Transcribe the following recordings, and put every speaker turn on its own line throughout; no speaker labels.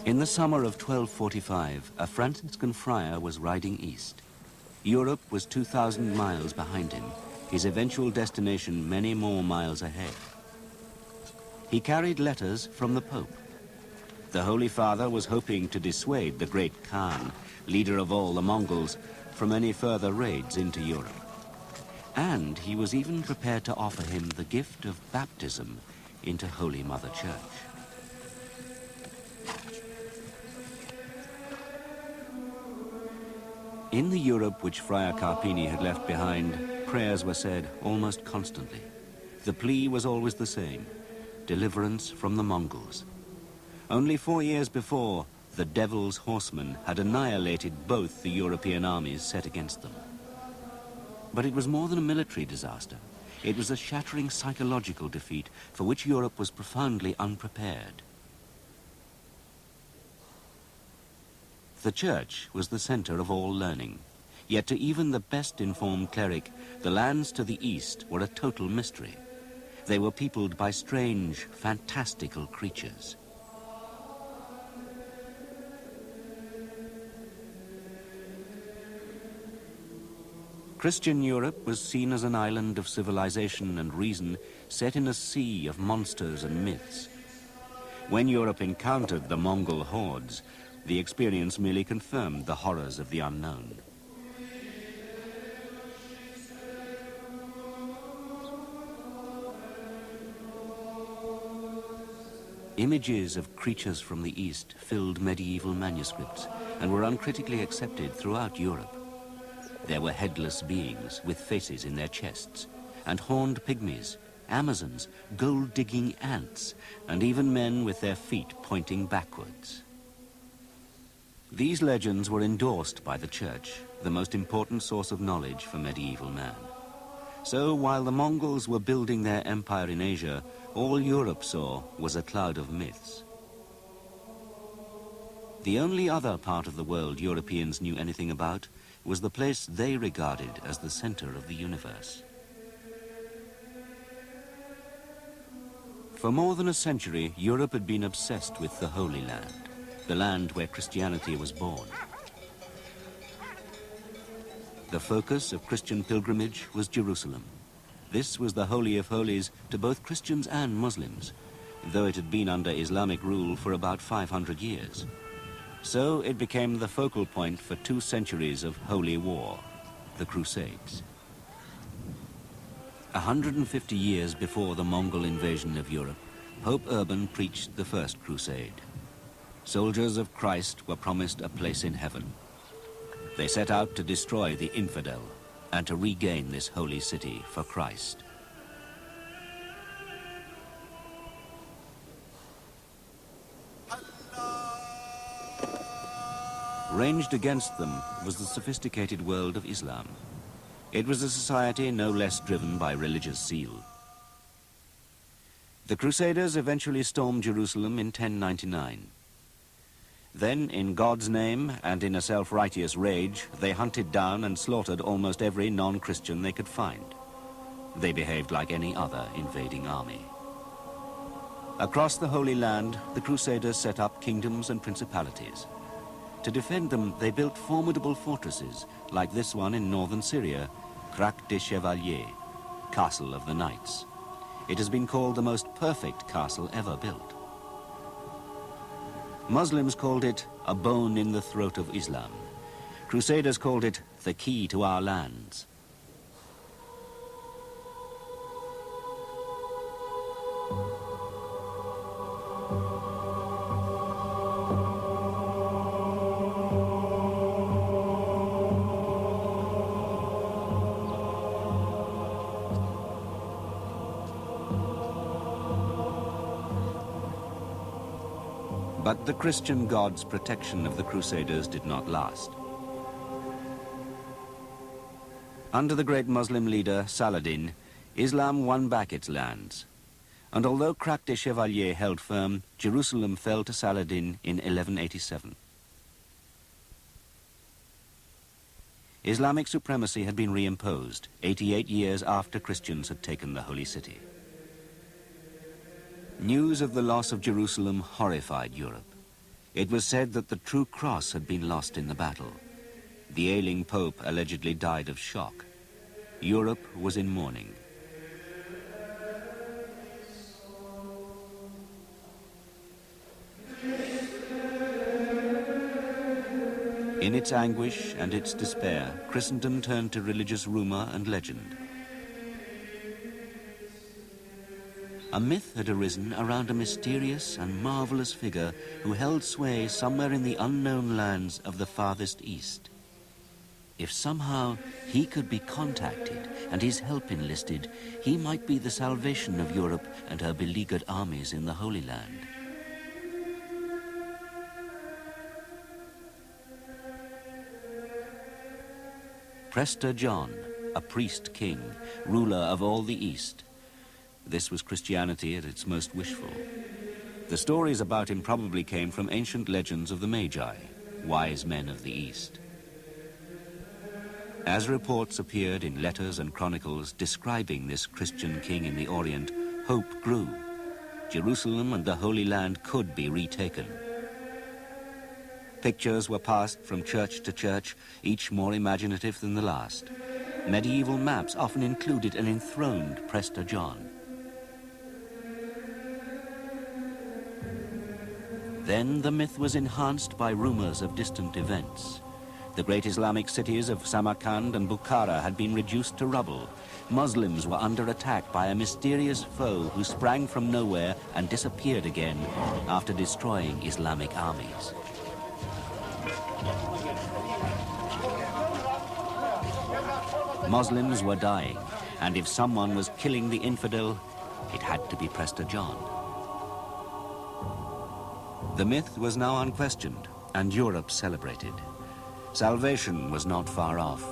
In the summer of 1245, a Franciscan friar was riding east. Europe was 2,000 miles behind him, his eventual destination many more miles ahead. He carried letters from the Pope. The Holy Father was hoping to dissuade the great Khan, leader of all the Mongols, from any further raids into Europe. And he was even prepared to offer him the gift of baptism into Holy Mother Church. In the Europe which Friar Carpini had left behind, prayers were said almost constantly. The plea was always the same: deliverance from the Mongols. Only 4 years before, the Devil's Horsemen had annihilated both the European armies set against them. But it was more than a military disaster. It was a shattering psychological defeat for which Europe was profoundly unprepared. The church was the center of all learning, yet to even the best informed cleric, the lands to the east were a total mystery. They were peopled by strange, fantastical creatures. Christian Europe was seen as an island of civilization and reason set in a sea of monsters and myths. When Europe encountered the Mongol hordes, the experience merely confirmed the horrors of the unknown. Images of creatures from the East filled medieval manuscripts and were uncritically accepted throughout Europe. There were headless beings with faces in their chests, and horned pygmies, Amazons, gold-digging ants, and even men with their feet pointing backwards. These legends were endorsed by the church, the most important source of knowledge for medieval man. So while the Mongols were building their empire in Asia, all Europe saw was a cloud of myths. The only other part of the world Europeans knew anything about was the place they regarded as the center of the universe. For more than a century, Europe had been obsessed with the Holy Land, the land where Christianity was born. The focus of Christian pilgrimage was Jerusalem. This was the Holy of Holies to both Christians and Muslims, though it had been under Islamic rule for about 500 years. So it became the focal point for 2 centuries of holy war, the Crusades. 150 years before the Mongol invasion of Europe, Pope Urban preached the First Crusade. Soldiers of Christ were promised a place in heaven. They set out to destroy the infidel and to regain this holy city for Christ. Ranged against them was the sophisticated world of Islam. It was a society no less driven by religious zeal. The Crusaders eventually stormed Jerusalem in 1099. Then, in God's name and in a self-righteous rage, they hunted down and slaughtered almost every non-Christian they could find. They behaved like any other invading army. Across the Holy Land, the Crusaders set up kingdoms and principalities. To defend them, they built formidable fortresses, like this one in northern Syria, Crac des Chevaliers, Castle of the Knights. It has been called the most perfect castle ever built. Muslims called it a bone in the throat of Islam. Crusaders called it the key to our lands. But the Christian God's protection of the Crusaders did not last. Under the great Muslim leader Saladin, Islam won back its lands. And although Crac des Chevaliers held firm, Jerusalem fell to Saladin in 1187. Islamic supremacy had been reimposed 88 years after Christians had taken the holy city. News of the loss of Jerusalem horrified Europe. It was said that the true cross had been lost in the battle. The ailing Pope allegedly died of shock. Europe was in mourning. In its anguish and its despair, Christendom turned to religious rumor and legend. A myth had arisen around a mysterious and marvelous figure who held sway somewhere in the unknown lands of the farthest east. If somehow he could be contacted and his help enlisted, he might be the salvation of Europe and her beleaguered armies in the Holy Land. Prester John, a priest king, ruler of all the East. This was Christianity at its most wishful. The stories about him probably came from ancient legends of the Magi, wise men of the East. As reports appeared in letters and chronicles describing this Christian king in the Orient, hope grew. Jerusalem and the Holy Land could be retaken. Pictures were passed from church to church, each more imaginative than the last. Medieval maps often included an enthroned Prester John. Then the myth was enhanced by rumors of distant events. The great Islamic cities of Samarkand and Bukhara had been reduced to rubble. Muslims were under attack by a mysterious foe who sprang from nowhere and disappeared again after destroying Islamic armies. Muslims were dying, and if someone was killing the infidel, it had to be Prester John. The myth was now unquestioned, and Europe celebrated. Salvation was not far off.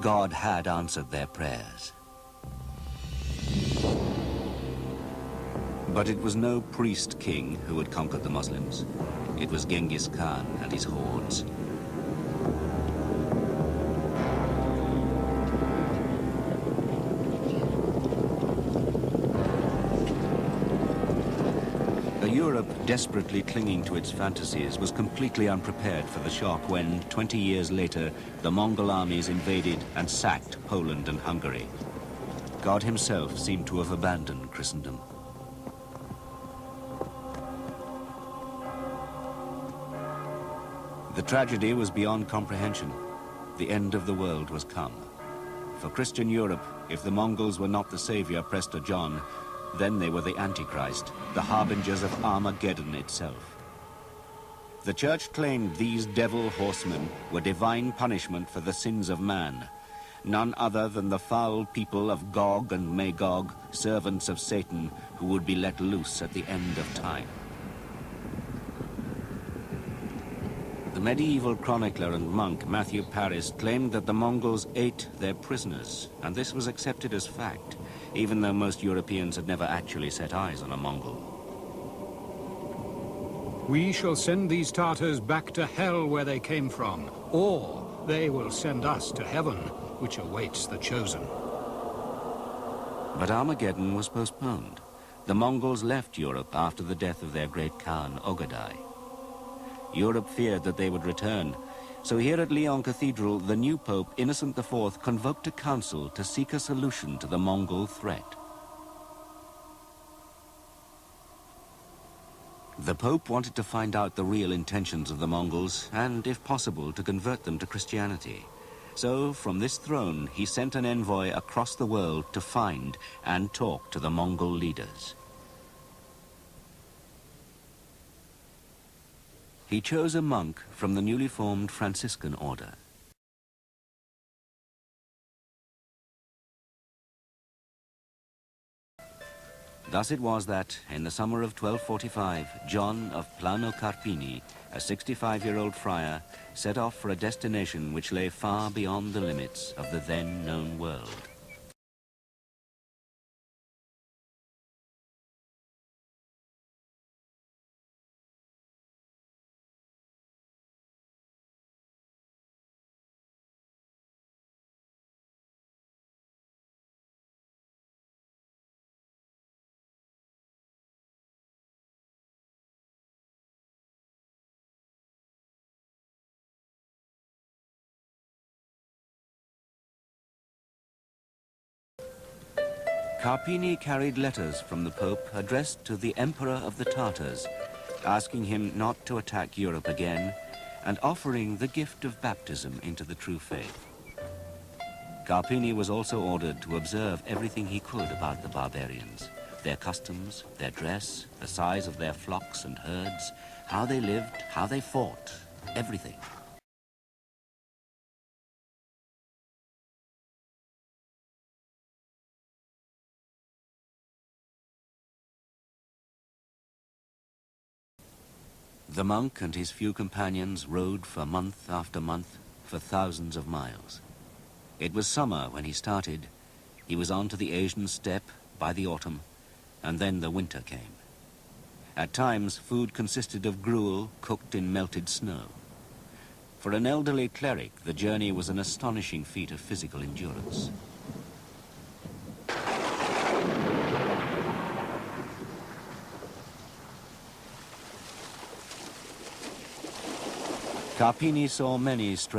God had answered their prayers. But it was no priest king who had conquered the Muslims. It was Genghis Khan and his hordes. Europe, desperately clinging to its fantasies, was completely unprepared for the shock when, 20 years later, the Mongol armies invaded and sacked Poland and Hungary. God himself seemed to have abandoned Christendom. The tragedy was beyond comprehension. The end of the world was come. For Christian Europe, if the Mongols were not the savior, Prester John, then they were the Antichrist, the harbingers of Armageddon itself. The church claimed these devil horsemen were divine punishment for the sins of man, none other than the foul people of Gog and Magog, servants of Satan, who would be let loose at the end of time. The medieval chronicler and monk Matthew Paris claimed that the Mongols ate their prisoners, and this was accepted as fact, even though most Europeans had never actually set eyes on a Mongol.
We shall send these Tartars back to hell where they came from, or they will send us to heaven, which awaits the chosen.
But Armageddon was postponed. The Mongols left Europe after the death of their great Khan, Ogadai. Europe feared that they would return, so here at Lyon Cathedral, the new Pope, Innocent IV, convoked a council to seek a solution to the Mongol threat. The Pope wanted to find out the real intentions of the Mongols and, if possible, to convert them to Christianity. So, from this throne, he sent an envoy across the world to find and talk to the Mongol leaders. He chose a monk from the newly formed Franciscan order. Thus it was that, in the summer of 1245, John of Plano Carpini, a 65-year-old friar, set off for a destination which lay far beyond the limits of the then known world. Carpini carried letters from the Pope addressed to the Emperor of the Tartars, asking him not to attack Europe again and offering the gift of baptism into the true faith. Carpini was also ordered to observe everything he could about the barbarians, their customs, their dress, the size of their flocks and herds, how they lived, how they fought, everything. The monk and his few companions rode for month after month for thousands of miles. It was summer when he started. He was on to the Asian steppe by the autumn, and then the winter came. At times, food consisted of gruel cooked in melted snow. For an elderly cleric, the journey was an astonishing feat of physical endurance. Carpini saw many strange